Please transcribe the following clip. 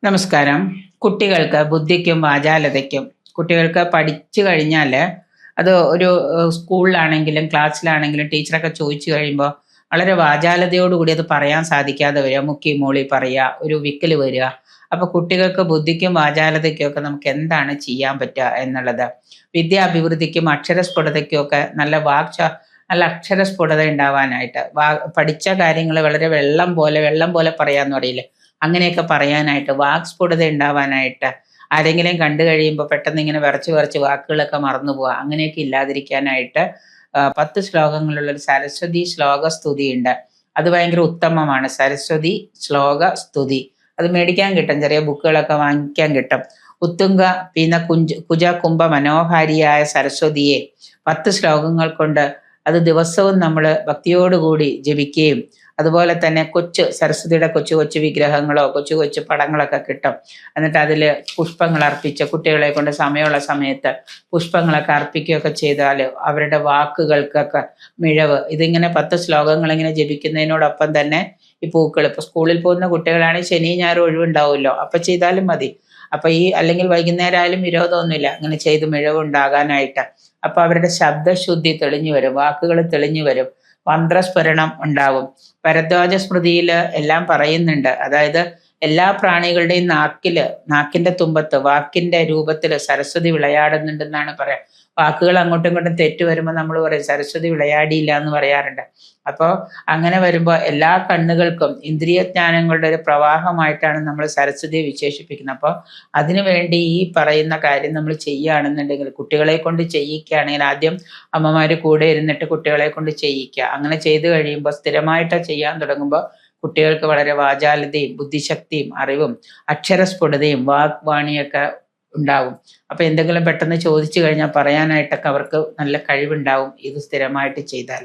നമസ്കാരം. കുട്ടികൾക്ക് ബുദ്ധിക്കും വാചാലതയ്ക്കും കുട്ടികൾക്ക് പഠിച്ചു കഴിഞ്ഞാൽ അത് ഒരു സ്കൂളിലാണെങ്കിലും ക്ലാസ്സിലാണെങ്കിലും ടീച്ചറൊക്കെ ചോദിച്ചു കഴിയുമ്പോൾ വളരെ വാചാലതയോടുകൂടി അത് പറയാൻ സാധിക്കാതെ വരിക, മുക്കി മൂളി പറയുക, ഒരു വിക്കൽ വരിക. അപ്പോൾ കുട്ടികൾക്ക് ബുദ്ധിക്കും വാചാലതയ്ക്കും ഒക്കെ നമുക്ക് എന്താണ് ചെയ്യാൻ പറ്റുക എന്നുള്ളത്, വിദ്യാഭിവൃദ്ധിക്കും അക്ഷരസ്ഫുടതയ്ക്കും ഒക്കെ നല്ല അക്ഷരസ്ഫുടത ഉണ്ടാവാനായിട്ട്, പഠിച്ച കാര്യങ്ങൾ വളരെ വെള്ളം പോലെ പറയാന്ന് പറയില്ലേ, അങ്ങനെയൊക്കെ പറയാനായിട്ട്, വാക്സ്ഫുടത ഉണ്ടാവാനായിട്ട്, ആരെങ്കിലും കണ്ടു കഴിയുമ്പോൾ പെട്ടെന്ന് ഇങ്ങനെ വിറച്ച് വാക്കുകളൊക്കെ മറന്നു പോവുക, അങ്ങനെയൊക്കെ ഇല്ലാതിരിക്കാനായിട്ട് 10 ശ്ലോകങ്ങളുള്ള ഒരു സരസ്വതി ശ്ലോക സ്തുതി ഉണ്ട്. അത് ഭയങ്കര ഉത്തമമാണ്. സരസ്വതി ശ്ലോക സ്തുതി അത് മേടിക്കാൻ കിട്ടും, ചെറിയ ബുക്കുകളൊക്കെ വാങ്ങിക്കാൻ കിട്ടും. ഉത്തുംഗ പിന്നെ കുജ കുംഭ മനോഹാരിയായ സരസ്വതിയെ 10 ശ്ലോകങ്ങൾ കൊണ്ട് അത് ദിവസവും നമ്മൾ ഭക്തിയോടുകൂടി ജപിക്കുകയും, അതുപോലെ തന്നെ സരസ്വതിയുടെ കൊച്ചു വിഗ്രഹങ്ങളോ കൊച്ചു പടങ്ങളൊക്കെ കിട്ടും. എന്നിട്ട് അതിൽ പുഷ്പങ്ങൾ അർപ്പിച്ച് കുട്ടികളെ കൊണ്ട് സമയമുള്ള സമയത്ത് പുഷ്പങ്ങളൊക്കെ അർപ്പിക്കുകയൊക്കെ ചെയ്താൽ അവരുടെ വാക്കുകൾക്കൊക്കെ മിഴവ്. ഇതിങ്ങനെ 10 ശ്ലോകങ്ങൾ ഇങ്ങനെ ജപിക്കുന്നതിനോടൊപ്പം തന്നെ ഈ പൂക്കൾ, ഇപ്പോൾ സ്കൂളിൽ പോകുന്ന കുട്ടികളാണെങ്കിൽ ശനി ഞായർ ഒഴിവുണ്ടാവുമല്ലോ, അപ്പം ചെയ്താലും മതി. അപ്പം അല്ലെങ്കിൽ വൈകുന്നേരം ആയാലും വിരോധമൊന്നുമില്ല, അങ്ങനെ ചെയ്ത് മിഴവുണ്ടാകാനായിട്ട്. അപ്പം അവരുടെ ശബ്ദശുദ്ധി തെളിഞ്ഞു വരും, വാക്കുകൾ തെളിഞ്ഞു വരും, മന്ത്രസ്ഫുരണം ഉണ്ടാവും. ഭരദ്വാജ സ്മൃതിയിൽ എല്ലാം പറയുന്നുണ്ട്. അതായത് എല്ലാ പ്രാണികളുടെയും നാക്കിന്റെ തുമ്പത്ത് വാക്കിന്റെ രൂപത്തിൽ സരസ്വതി വിളയാടുന്നുണ്ടെന്നാണ് പറയാം. വാക്കുകൾ അങ്ങോട്ടും ഇങ്ങോട്ടും തെറ്റ് വരുമ്പോൾ നമ്മൾ പറയും സരസ്വതി വിളയാടിയില്ല എന്ന് പറയാറുണ്ട്. അപ്പോൾ അങ്ങനെ വരുമ്പോൾ എല്ലാ കണ്ണുകൾക്കും ഇന്ദ്രിയജ്ഞാനങ്ങളുടെ ഒരു പ്രവാഹമായിട്ടാണ് നമ്മൾ സരസ്വതിയെ വിശേഷിപ്പിക്കുന്നത്. അപ്പോൾ അതിനുവേണ്ടി ഈ പറയുന്ന കാര്യം നമ്മൾ ചെയ്യുകയാണെന്നുണ്ടെങ്കിൽ, കുട്ടികളെ കൊണ്ട് ചെയ്യിക്കുകയാണെങ്കിൽ ആദ്യം അമ്മമാർ കൂടെ ഇരുന്നിട്ട് കുട്ടികളെ കൊണ്ട് ചെയ്യിക്കുക. അങ്ങനെ ചെയ്തു കഴിയുമ്പോൾ സ്ഥിരമായിട്ട് ചെയ്യാൻ തുടങ്ങുമ്പോൾ കുട്ടികൾക്ക് വളരെ വാചാലതയും ബുദ്ധിശക്തിയും അറിവും അക്ഷരസ്ഫുടതയും വാഗ്വാണിയൊക്കെ ഉണ്ടാവും. അപ്പൊ എന്തെങ്കിലും പെട്ടെന്ന് ചോദിച്ചു കഴിഞ്ഞാൽ പറയാനായിട്ടൊക്കെ അവർക്ക് നല്ല കഴിവുണ്ടാവും, ഇത് സ്ഥിരമായിട്ട് ചെയ്താൽ.